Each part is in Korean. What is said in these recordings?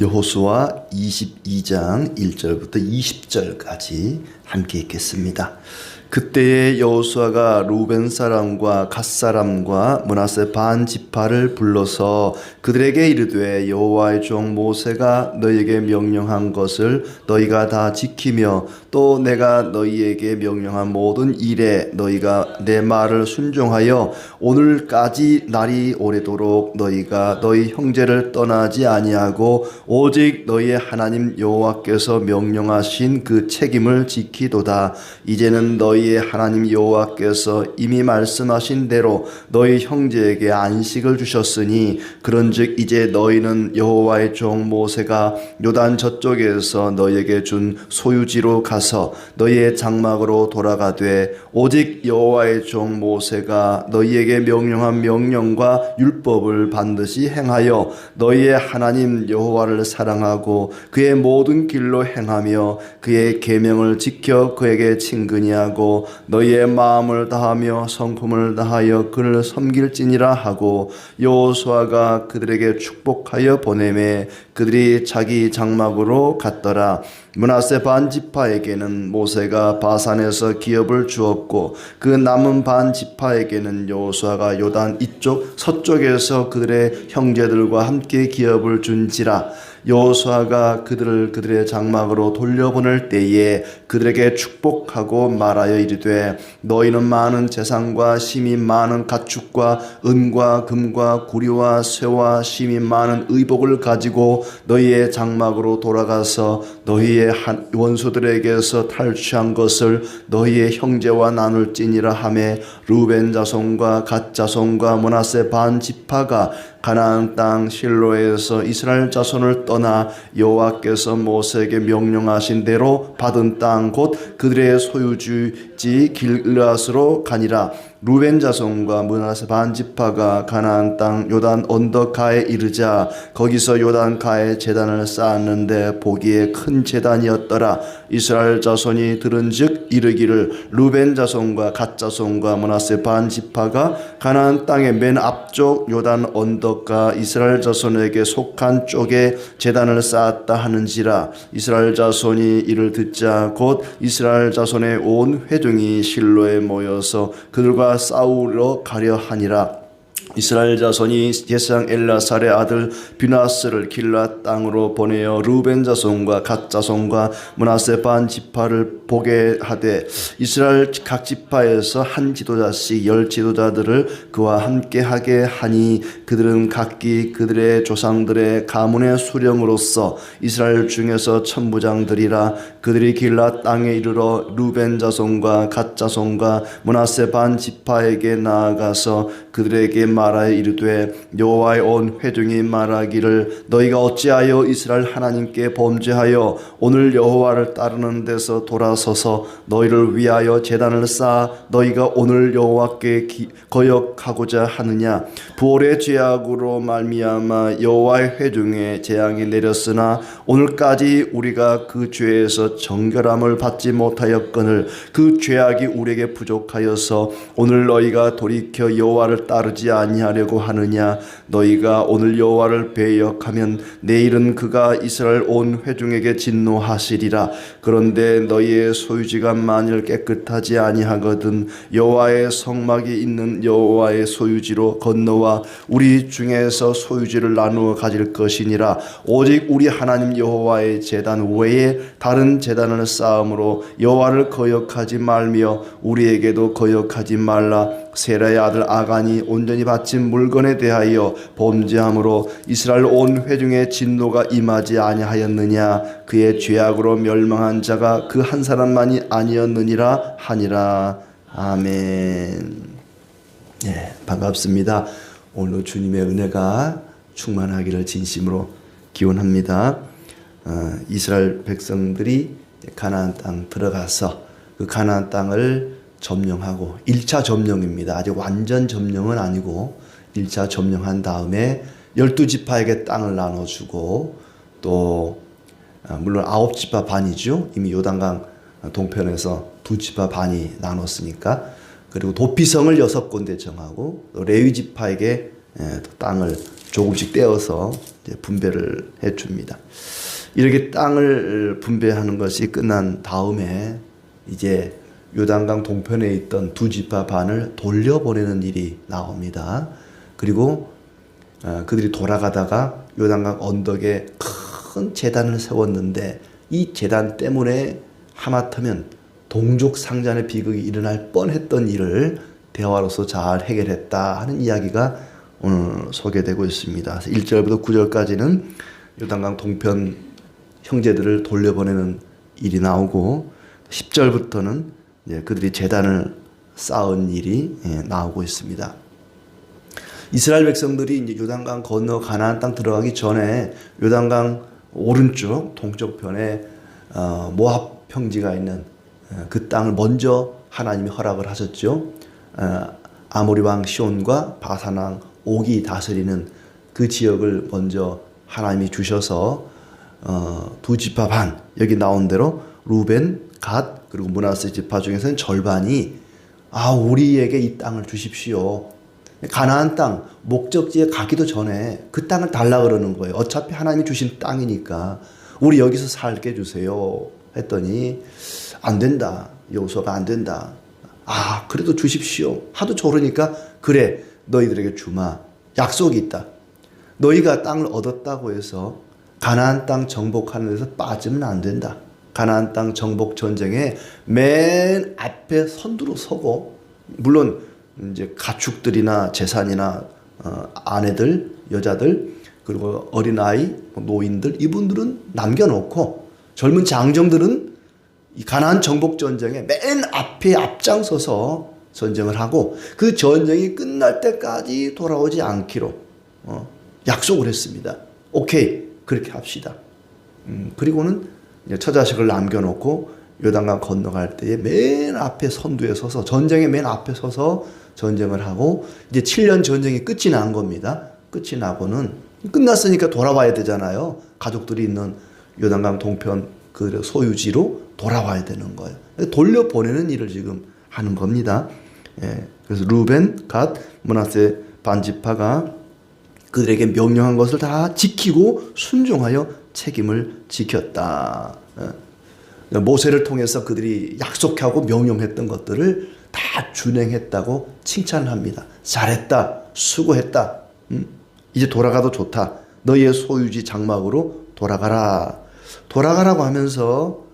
여호수아 22장 1절부터 20절까지 함께 읽겠습니다. 그때에 여호수아가 루벤 사람과 갓 사람과 므낫세 반 지파를 불러서 그들에게 이르되 여호와의 종 모세가 너희에게 명령한 것을 너희가 다 지키며 또 내가 너희에게 명령한 모든 일에 너희가 내 말을 순종하여 오늘까지 날이 오래도록 너희가 너희 형제를 떠나지 아니하고 오직 너희의 하나님 여호와께서 명령하신 그 책임을 지키도다. 이제는 너희의 하나님 여호와께서 이미 말씀하신 대로 너희 형제에게 안식을 주셨으니 그런즉 이제 너희는 여호와의 종 모세가 요단 저쪽에서 너희에게 준 소유지로 가서 너희의 장막으로 돌아가되 오직 여호와의 종 모세가 너희에게 명령한 명령과 율법을 반드시 행하여 너희의 하나님 여호와를 사랑하고 그의 모든 길로 행하며 그의 계명을 지켜 그에게 친근히 하고 너희의 마음을 다하며 성품을 다하여 그를 섬길지니라 하고 여호수아가 그들에게 축복하여 보내매 그들이 자기 장막으로 갔더라. 므낫세 반 지파에게는 모세가 바산에서 기업을 주었고 그 남은 반 지파에게는 여호수아가 요단 이쪽 서쪽에서 그들의 형제들과 함께 기업을 준지라. 여호수아가 그들을 그들의 장막으로 돌려보낼 때에 그들에게 축복하고 말하여 이르되 너희는 많은 재산과 심이 많은 가축과 은과 금과 구리와 쇠와 심이 많은 의복을 가지고 너희의 장막으로 돌아가서 너희의 원수들에게서 탈취한 것을 너희의 형제와 나눌지니라 하매 루벤 자손과 갓 자손과 므낫세 반 지파가 가나안 땅 실로에서 이스라엘 자손을 떠나 여호와께서 모세에게 명령하신 대로 받은 땅 곧 그들의 소유지 길르앗으로 가니라. 루벤 자손과 므낫세 반 지파가 가나안 땅 요단 언덕가에 이르자 거기서 요단가에 제단을 쌓았는데 보기에 큰 제단이었더라. 이스라엘 자손이 들은즉 이르기를 루벤 자손과 갓 자손과 므낫세 반 지파가 가나안 땅의 맨 앞쪽 요단 언덕가 이스라엘 자손에게 속한 쪽에 제단을 쌓았다 하는지라. 이스라엘 자손이 이를 듣자 곧 이스라엘 자손의 온 회중이 실로에 모여서 그들과 싸우러 가려 하니라. 이스라엘 자손이 제사장 엘라살의 아들 비나스를 길앗 땅으로 보내어 루벤 자손과 갓 자손과 므낫세 반 지파를 보게 하되 이스라엘 각 지파에서 한 지도자씩 10 지도자들을 그와 함께 하게 하니 그들은 각기 그들의 조상들의 가문의 수령으로서 이스라엘 중에서 천부장들이라. 그들이 길앗 땅에 이르러 루벤 자손과 갓 자손과 므낫세 반 지파에게 나아가서 그들에게 말하여 이르되 여호와의 온 회중이 말하기를 너희가 어찌하여 이스라엘 하나님께 범죄하여 오늘 여호와를 따르는 데서 돌아서서 너희를 위하여 제단을 쌓아 너희가 오늘 여호와께 거역하고자 하느냐. 부올의 죄악으로 말미암아 여호와의 회중에 재앙이 내렸으나 오늘까지 우리가 그 죄에서 정결함을 받지 못하였거늘 그 죄악이 우리에게 부족하여서 오늘 너희가 돌이켜 여호와를 따르지 아니하려고 하느냐. 너희가 오늘 여호와를 배역하면 내일은 그가 이스라엘 온 회중에게 진노하시리라. 그런데 너희의 소유지가 만일 깨끗하지 아니하거든 여호와의 성막이 있는 여호와의 소유지로 건너와 우리 중에서 소유지를 나누어 가질 것이니라. 오직 우리 하나님 여호와의 제단 외에 다른 제단을 쌓음으로 여호와를 거역하지 말며 우리에게도 거역하지 말라. 세라의 아들 아간이 온전히 바친 물건에 대하여 범죄함으로 이스라엘 온 회중의 진노가 임하지 아니하였느냐. 그의 죄악으로 멸망한 자가 그 한 사람만이 아니었느니라 하니라. 아멘. 네, 반갑습니다. 오늘 주님의 은혜가 충만하기를 진심으로 기원합니다. 이스라엘 백성들이 가나안 땅 들어가서 그 가나안 땅을 점령하고 1차 점령입니다. 아직 완전 점령은 아니고 1차 점령한 다음에 12지파에게 땅을 나눠주고 또 물론 9지파 반이죠. 이미 요단강 동편에서 2지파 반이 나눴으니까. 그리고 도피성을 6군데 정하고 또 레위지파에게 땅을 조금씩 떼어서 이제 분배를 해줍니다. 이렇게 땅을 분배하는 것이 끝난 다음에 이제 요단강 동편에 있던 두 지파 반을 돌려보내는 일이 나옵니다. 그리고 그들이 돌아가다가 요단강 언덕에 큰 제단을 세웠는데 이 제단 때문에 하마터면 동족 상잔의 비극이 일어날 뻔했던 일을 대화로서 잘 해결했다 하는 이야기가 오늘 소개되고 있습니다. 1절부터 9절까지는 요단강 동편 형제들을 돌려보내는 일이 나오고 10절부터는 그들이 제단을 쌓은 일이 나오고 있습니다. 이스라엘 백성들이 이제 요단강 건너 가나안 땅 들어가기 전에 요단강 오른쪽 동쪽편에 모압 평지가 있는 그 땅을 먼저 하나님이 허락을 하셨죠. 아모리 왕 시온과 바산 왕 옥이 다스리는 그 지역을 먼저 하나님이 주셔서 두 지파 반, 여기 나온 대로 루벤, 갓 그리고 므낫세 지파 중에서는 절반이 우리에게 이 땅을 주십시오. 가나안 땅 목적지에 가기도 전에 그 땅을 달라 그러는 거예요. 어차피 하나님이 주신 땅이니까 우리 여기서 살게 해주세요 했더니 안 된다. 여호수아가 안 된다. 그래도 주십시오. 하도 조르니까 그래 너희들에게 주마. 약속이 있다. 너희가 땅을 얻었다고 해서 가나안 땅 정복하는 데서 빠지면 안 된다. 가나안 땅 정복 전쟁에 맨 앞에 선두로 서고, 물론 이제 가축들이나 재산이나 아내들, 여자들, 그리고 어린아이, 노인들, 이분들은 남겨놓고 젊은 장정들은 이 가나안 정복 전쟁에 맨 앞에 앞장서서 전쟁을 하고 그 전쟁이 끝날 때까지 돌아오지 않기로 약속을 했습니다. 오케이, 그렇게 합시다. 그리고는 처자식을 남겨놓고 요단강 건너갈 때에 맨 앞에 선두에 서서 전쟁의 맨 앞에 서서 전쟁을 하고 이제 7년 전쟁이 끝이 난 겁니다. 끝이 나고는 끝났으니까 돌아와야 되잖아요. 가족들이 있는 요단강 동편 그 소유지로 돌아와야 되는 거예요. 돌려보내는 일을 지금 하는 겁니다. 그래서 루벤, 갓, 므낫세 반지파가 그들에게 명령한 것을 다 지키고 순종하여 책임을 지켰다. 모세를 통해서 그들이 약속하고 명령했던 것들을 다 준행했다고 칭찬합니다. 잘했다. 수고했다. 이제 돌아가도 좋다. 너희의 소유지 장막으로 돌아가라. 돌아가라고 하면서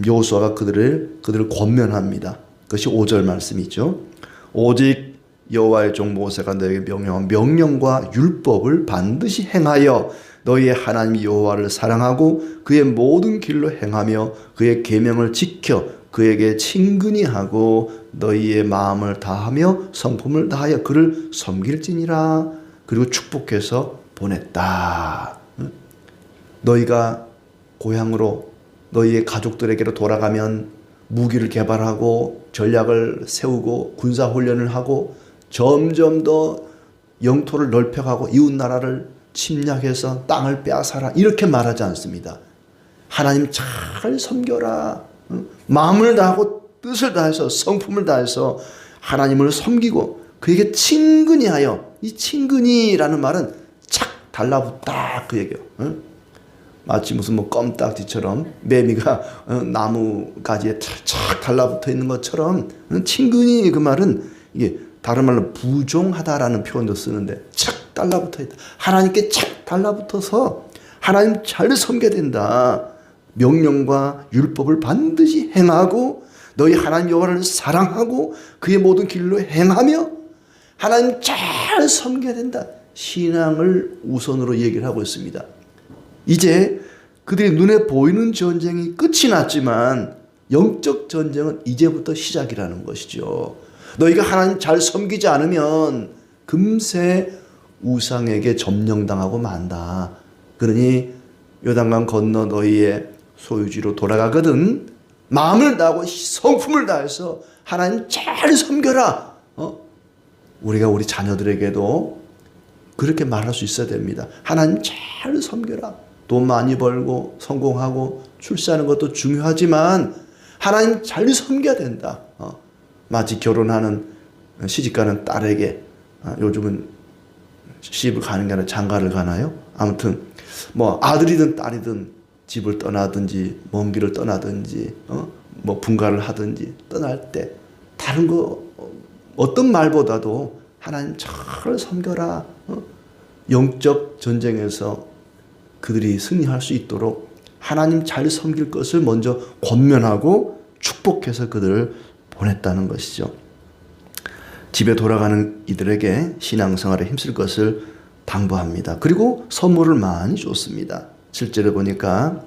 여호수아가 그들을 권면합니다. 그것이 5절 말씀이죠. 오직 여호와의 종 모세가 너에게 명령한 명령과 율법을 반드시 행하여 너희의 하나님 여호와를 사랑하고 그의 모든 길로 행하며 그의 계명을 지켜 그에게 친근히 하고 너희의 마음을 다하며 성품을 다하여 그를 섬길지니라. 그리고 축복해서 보냈다. 너희가 고향으로 너희의 가족들에게로 돌아가면 무기를 개발하고 전략을 세우고 군사훈련을 하고 점점 더 영토를 넓혀가고 이웃나라를 침략해서 땅을 빼앗아라 이렇게 말하지 않습니다. 하나님 잘 섬겨라. 마음을 다하고 뜻을 다해서 성품을 다해서 하나님을 섬기고 그에게 친근히 하여, 이 친근히라는 말은 착 달라붙다 그 얘기예요. 마치 무슨 껌딱지처럼 매미가 나무 가지에 착 달라붙어 있는 것처럼 친근히 그 말은 이게 다른 말로 부종하다라는 표현도 쓰는데 착 달라붙어 있다. 하나님께 착 달라붙어서 하나님 잘 섬겨야 된다. 명령과 율법을 반드시 행하고 너희 하나님 여호와를 사랑하고 그의 모든 길로 행하며 하나님 잘 섬겨야 된다. 신앙을 우선으로 얘기를 하고 있습니다. 이제 그들의 눈에 보이는 전쟁이 끝이 났지만 영적 전쟁은 이제부터 시작이라는 것이죠. 너희가 하나님 잘 섬기지 않으면 금세 우상에게 점령당하고 만다. 그러니 요단강 건너 너희의 소유지로 돌아가거든 마음을 다하고 성품을 다해서 하나님 잘 섬겨라. 우리가 우리 자녀들에게도 그렇게 말할 수 있어야 됩니다. 하나님 잘 섬겨라. 돈 많이 벌고 성공하고 출세하는 것도 중요하지만 하나님 잘 섬겨야 된다. 마치 결혼하는 시집가는 딸에게 요즘은 시집을 가는 게 아니라 장가를 가나요? 아무튼 뭐 아들이든 딸이든 집을 떠나든지 먼 길을 떠나든지 뭐 분가를 하든지 떠날 때 다른 거 어떤 말보다도 하나님 잘 섬겨라. 영적 전쟁에서 그들이 승리할 수 있도록 하나님 잘 섬길 것을 먼저 권면하고 축복해서 그들을 보냈다는 것이죠. 집에 돌아가는 이들에게 신앙생활에 힘쓸 것을 당부합니다. 그리고 선물을 많이 줬습니다. 실제로 보니까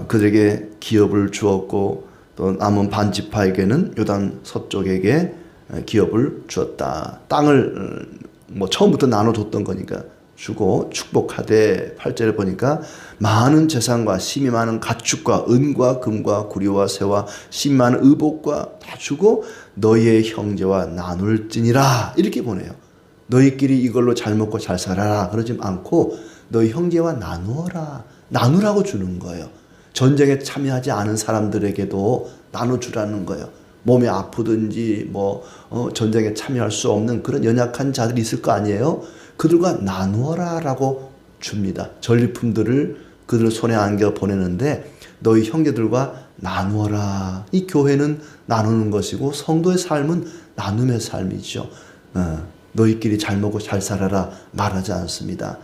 그들에게 기업을 주었고 또 남은 반지파에게는 요단 서쪽에게 기업을 주었다. 땅을 뭐 처음부터 나눠줬던 거니까 주고 축복하되 8절에 보니까 많은 재산과 심이 많은 가축과 은과 금과 구리와 새와 심이 많은 의복과 다 주고 너희의 형제와 나눌지니라 이렇게 보내요. 너희끼리 이걸로 잘 먹고 잘 살아라 그러지 않고 너희 형제와 나누어라. 나누라고 주는 거예요. 전쟁에 참여하지 않은 사람들에게도 나눠주라는 거예요. 몸이 아프든지 전쟁에 참여할 수 없는 그런 연약한 자들이 있을 거 아니에요. 그들과 나누어라라고 줍니다. 전리품들을 그들 손에 안겨 보내는데 너희 형제들과 나누어라. 이 교회는 나누는 것이고 성도의 삶은 나눔의 삶이죠. 너희끼리 잘 먹고 잘 살아라 말하지 않습니다.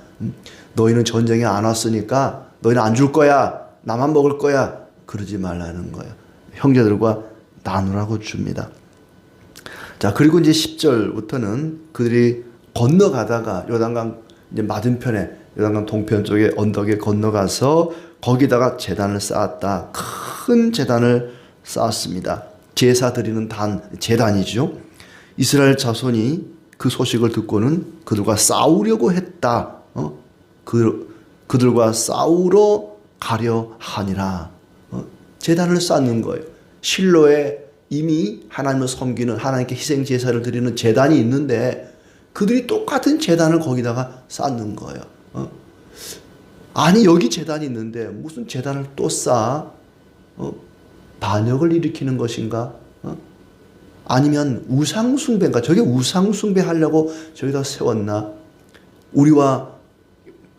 너희는 전쟁에 안 왔으니까 너희는 안 줄 거야. 나만 먹을 거야. 그러지 말라는 거예요. 형제들과 나누라고 줍니다. 자, 그리고 이제 10절부터는 그들이 건너가다가 요단강 이제 맞은편에 요단강 동편 쪽에 언덕에 건너가서 거기다가 제단을 쌓았다. 큰 제단을 쌓았습니다. 제사 드리는 제단이죠. 이스라엘 자손이 그 소식을 듣고는 그들과 싸우려고 했다. 그들과 싸우러 가려 하니라. 제단을 쌓는 거예요. 실로에 이미 하나님을 섬기는 하나님께 희생 제사를 드리는 제단이 있는데 그들이 똑같은 제단을 거기다가 쌓는 거예요. 아니 여기 제단이 있는데 무슨 제단을 또 쌓아? 반역을 일으키는 것인가? 아니면 우상숭배인가? 저게 우상숭배하려고 저기다 세웠나? 우리와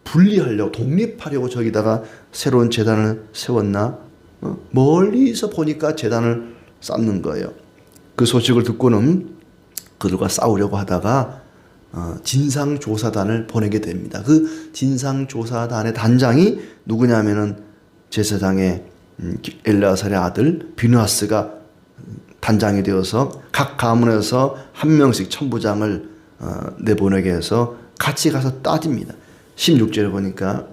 분리하려고 독립하려고 저기다가 새로운 제단을 세웠나? 멀리서 보니까 제단을 쌓는 거예요. 그 소식을 듣고는 그들과 싸우려고 하다가 진상조사단을 보내게 됩니다. 그 진상조사단의 단장이 누구냐면은 제사장의 엘르아살의 아들 비느하스가 단장이 되어서 각 가문에서 한 명씩 천부장을 내보내게 해서 같이 가서 따집니다. 16절에 보니까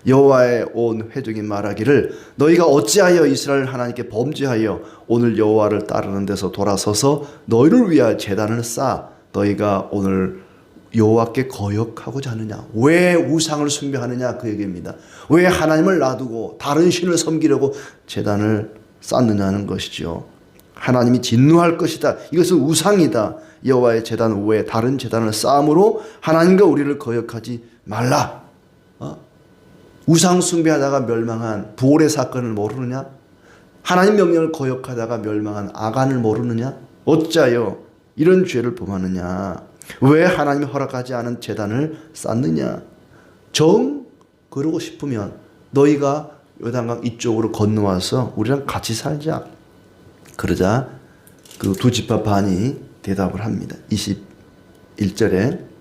여호와의 온 회중이 말하기를 너희가 어찌하여 이스라엘 하나님께 범죄하여 오늘 여호와를 따르는 데서 돌아서서 너희를 위하여 제단을 쌓아 너희가 오늘 여호와께 거역하고자 하느냐? 왜 우상을 숭배하느냐? 그 얘기입니다. 왜 하나님을 놔두고 다른 신을 섬기려고 제단을 쌓느냐는 것이죠. 하나님이 진노할 것이다. 이것은 우상이다. 여호와의 제단 외에 다른 제단을 쌓음으로 하나님과 우리를 거역하지 말라. 우상 숭배하다가 멸망한 부올의 사건을 모르느냐? 하나님 명령을 거역하다가 멸망한 아간을 모르느냐? 어찌하여 이런 죄를 범하느냐? 왜 하나님이 허락하지 않은 제단을 쌓느냐? 그러고 싶으면 너희가 요단강 이쪽으로 건너와서 우리랑 같이 살자. 그러자 그 두 지파 반이 대답을 합니다. 21절에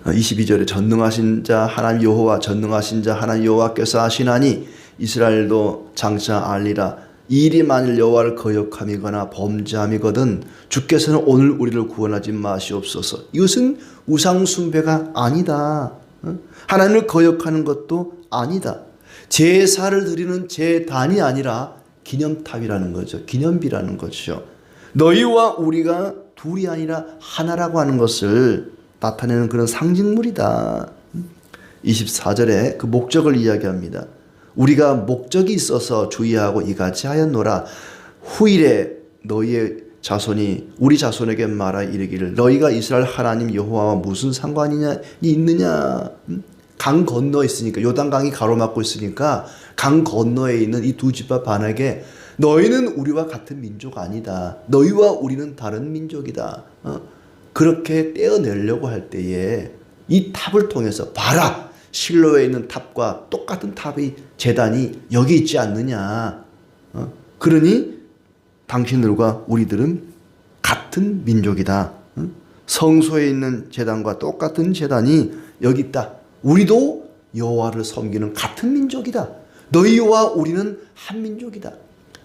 22절에 전능하신 자 하나님 여호와 전능하신 자 하나님 여호와께서 하시나니 이스라엘도 장차 알리라. 이 일이 만일 여호와를 거역함이거나 범죄함이거든 주께서는 오늘 우리를 구원하지 마시옵소서. 이것은 우상 숭배가 아니다. 하나님을 거역하는 것도 아니다. 제사를 드리는 제단이 아니라 기념탑이라는 거죠. 기념비라는 거죠. 너희와 우리가 둘이 아니라 하나라고 하는 것을 나타내는 그런 상징물이다. 24절에 그 목적을 이야기합니다. 우리가 목적이 있어서 주의하고 이같이 하였노라. 후일에 너희의 자손이 우리 자손에게 말하 이르기를 너희가 이스라엘 하나님 여호와와 무슨 상관이 있느냐. 강 건너에 있으니까 요단강이 가로막고 있으니까 강 건너에 있는 이 두 지파 반에게 너희는 우리와 같은 민족 아니다. 너희와 우리는 다른 민족이다. 그렇게 떼어내려고 할 때에 이 탑을 통해서 봐라, 실로에 있는 탑과 똑같은 탑이 제단이 여기 있지 않느냐. 그러니 당신들과 우리들은 같은 민족이다. 성소에 있는 제단과 똑같은 제단이 여기 있다. 우리도 여호와를 섬기는 같은 민족이다. 너희와 우리는 한 민족이다.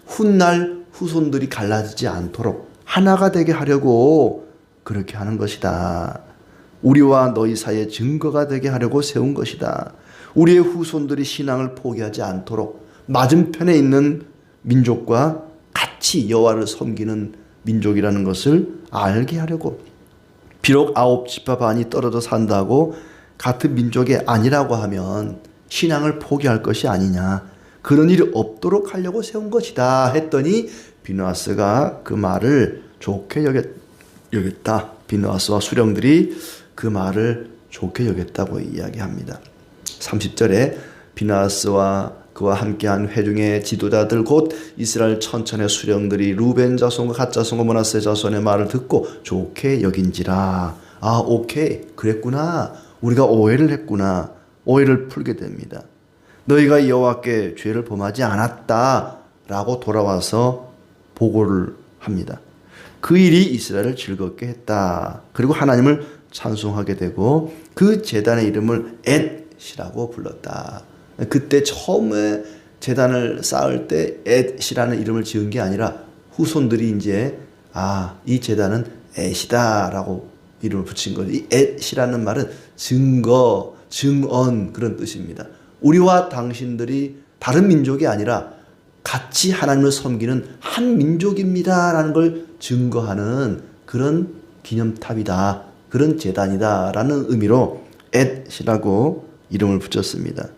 훗날 후손들이 갈라지지 않도록 하나가 되게 하려고 그렇게 하는 것이다. 우리와 너희 사이에 증거가 되게 하려고 세운 것이다. 우리의 후손들이 신앙을 포기하지 않도록 맞은편에 있는 민족과 같이 여호와를 섬기는 민족이라는 것을 알게 하려고. 비록 9지파 반이 떨어져 산다고 같은 민족이 아니라고 하면 신앙을 포기할 것이 아니냐. 그런 일이 없도록 하려고 세운 것이다 했더니 비느하스가 그 말을 좋게 여겼다. 비느하스와 수령들이 그 말을 좋게 여겼다고 이야기합니다. 30절에 비느하스와 그와 함께한 회중의 지도자들 곧 이스라엘 천천의 수령들이 루벤 자손과 갓 자손과 므낫세 자손의 말을 듣고 좋게 여긴지라. 아, 오케이, 그랬구나. 우리가 오해를 했구나. 오해를 풀게 됩니다. 너희가 여호와께 죄를 범하지 않았다라고 돌아와서 보고를 합니다. 그 일이 이스라엘을 즐겁게 했다. 그리고 하나님을 찬송하게 되고 그 제단의 이름을 엣이라고 불렀다. 그때 처음에 제단을 쌓을 때 엣이라는 이름을 지은 게 아니라 후손들이 이제 이 제단은 엣이다라고 이름을 붙인 거죠. 이 엣이라는 말은 증거, 증언 그런 뜻입니다. 우리와 당신들이 다른 민족이 아니라 같이 하나님을 섬기는 한 민족입니다라는 걸 증거하는 그런 기념탑이다. 그런 제단이다라는 의미로 엣이라고 이름을 붙였습니다.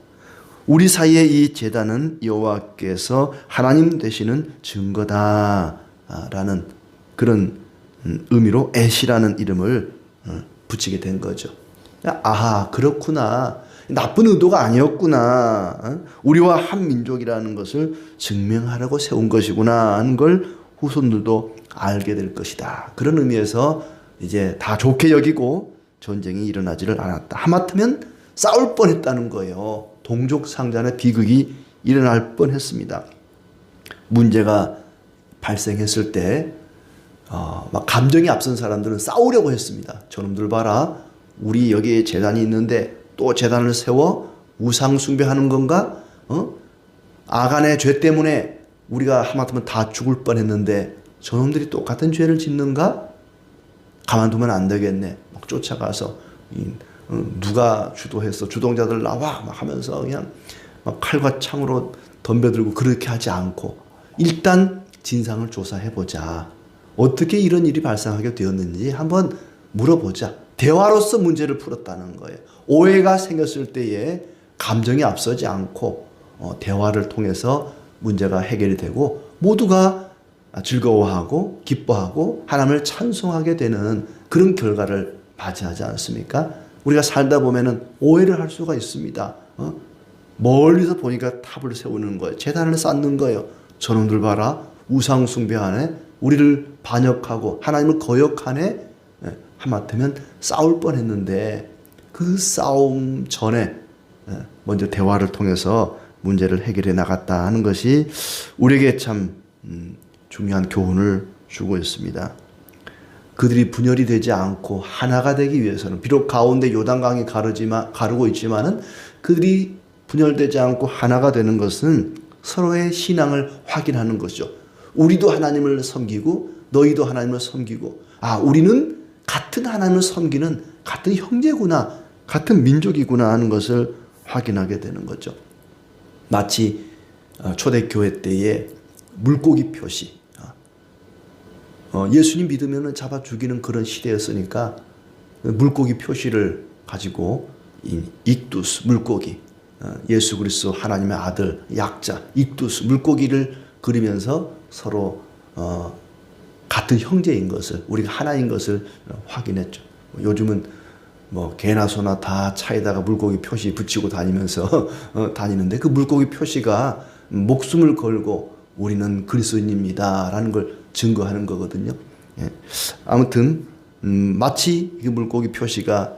우리 사이에 이 제단은 여호와께서 하나님 되시는 증거다라는 그런 의미로 엣이라는 이름을 붙이게 된 거죠. 아하, 그렇구나. 나쁜 의도가 아니었구나. 우리와 한 민족이라는 것을 증명하려고 세운 것이구나 하는 걸 후손들도 알게 될 것이다. 그런 의미에서 이제 다 좋게 여기고 전쟁이 일어나지를 않았다. 하마터면 싸울 뻔했다는 거예요. 동족 상잔의 비극이 일어날 뻔했습니다. 문제가 발생했을 때 막 감정이 앞선 사람들은 싸우려고 했습니다. 저놈들 봐라. 우리 여기에 제단이 있는데 또 제단을 세워 우상 숭배하는 건가? 아간의 죄 때문에 우리가 하마터면 다 죽을 뻔했는데 저놈들이 똑같은 죄를 짓는가? 가만두면 안 되겠네. 막 쫓아가서 누가 주도했어? 주동자들 나와! 막 하면서 그냥 막 칼과 창으로 덤벼들고 그렇게 하지 않고 일단 진상을 조사해보자. 어떻게 이런 일이 발생하게 되었는지 한번 물어보자. 대화로서 문제를 풀었다는 거예요. 오해가 생겼을 때에 감정이 앞서지 않고 대화를 통해서 문제가 해결이 되고 모두가 즐거워하고 기뻐하고 하나님을 찬송하게 되는 그런 결과를 맞이하지 않습니까? 우리가 살다 보면은 오해를 할 수가 있습니다. 멀리서 보니까 탑을 세우는 거예요. 제단을 쌓는 거예요. 저놈들 봐라. 우상 숭배하네. 우리를 반역하고 하나님을 거역하네. 하마터면 싸울 뻔했는데 그 싸움 전에 먼저 대화를 통해서 문제를 해결해 나갔다 하는 것이 우리에게 참 중요한 교훈을 주고 있습니다. 그들이 분열이 되지 않고 하나가 되기 위해서는 비록 가운데 요단강이 가르고 있지만은 그들이 분열되지 않고 하나가 되는 것은 서로의 신앙을 확인하는 것이죠. 우리도 하나님을 섬기고 너희도 하나님을 섬기고 우리는 같은 하나님을 섬기는 같은 형제구나, 같은 민족이구나 하는 것을 확인하게 되는 거죠. 마치 초대교회 때의 물고기 표시, 예수님 믿으면 잡아 죽이는 그런 시대였으니까 물고기 표시를 가지고 익두스 물고기, 예수 그리스도 하나님의 아들 약자 익두스 물고기를 그리면서 서로 같은 형제인 것을, 우리가 하나인 것을 확인했죠. 요즘은 뭐 개나 소나 다 차에다가 물고기 표시 붙이고 다니면서 다니는데 그 물고기 표시가 목숨을 걸고 우리는 그리스도인입니다라는 걸 증거하는 거거든요. 예. 아무튼 마치 이 물고기 표시가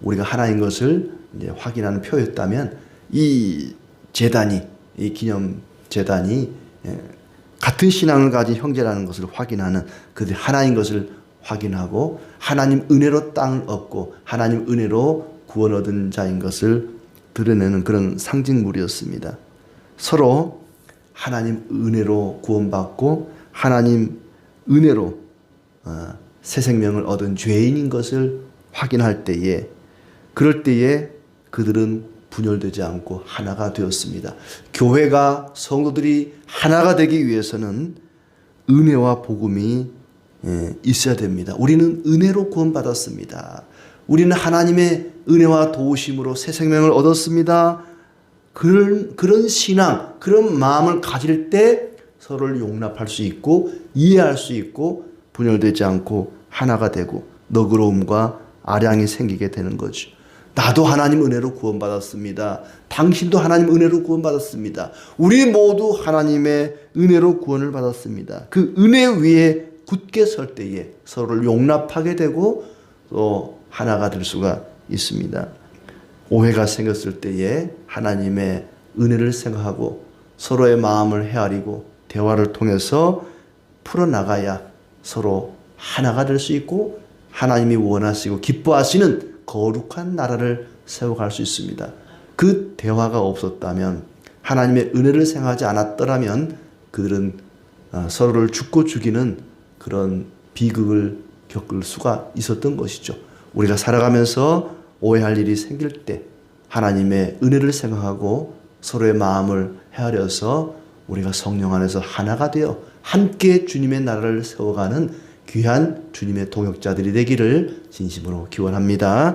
우리가 하나인 것을 이제 확인하는 표였다면 이 재단이, 이 기념 재단이 같은 신앙을 가진 형제라는 것을 확인하는, 그들이 하나인 것을 확인하고 하나님 은혜로 땅을 얻고 하나님 은혜로 구원 얻은 자인 것을 드러내는 그런 상징물이었습니다. 서로 하나님 은혜로 구원받고 하나님 은혜로 새 생명을 얻은 죄인인 것을 확인할 때에, 그럴 때에 그들은 분열되지 않고 하나가 되었습니다. 교회가, 성도들이 하나가 되기 위해서는 은혜와 복음이 있어야 됩니다. 우리는 은혜로 구원받았습니다. 우리는 하나님의 은혜와 도우심으로 새 생명을 얻었습니다. 그런 신앙, 그런 마음을 가질 때 서로를 용납할 수 있고 이해할 수 있고 분열되지 않고 하나가 되고 너그러움과 아량이 생기게 되는 거죠. 나도 하나님 은혜로 구원받았습니다. 당신도 하나님 은혜로 구원받았습니다. 우리 모두 하나님의 은혜로 구원을 받았습니다. 그 은혜 위에 굳게 설 때에 서로를 용납하게 되고 또 하나가 될 수가 있습니다. 오해가 생겼을 때에 하나님의 은혜를 생각하고 서로의 마음을 헤아리고 대화를 통해서 풀어나가야 서로 하나가 될 수 있고 하나님이 원하시고 기뻐하시는 거룩한 나라를 세워갈 수 있습니다. 그 대화가 없었다면, 하나님의 은혜를 생각하지 않았더라면 그들은 서로를 죽고 죽이는 그런 비극을 겪을 수가 있었던 것이죠. 우리가 살아가면서 오해할 일이 생길 때 하나님의 은혜를 생각하고 서로의 마음을 헤아려서 우리가 성령 안에서 하나가 되어 함께 주님의 나라를 세워가는 귀한 주님의 동역자들이 되기를 진심으로 기원합니다.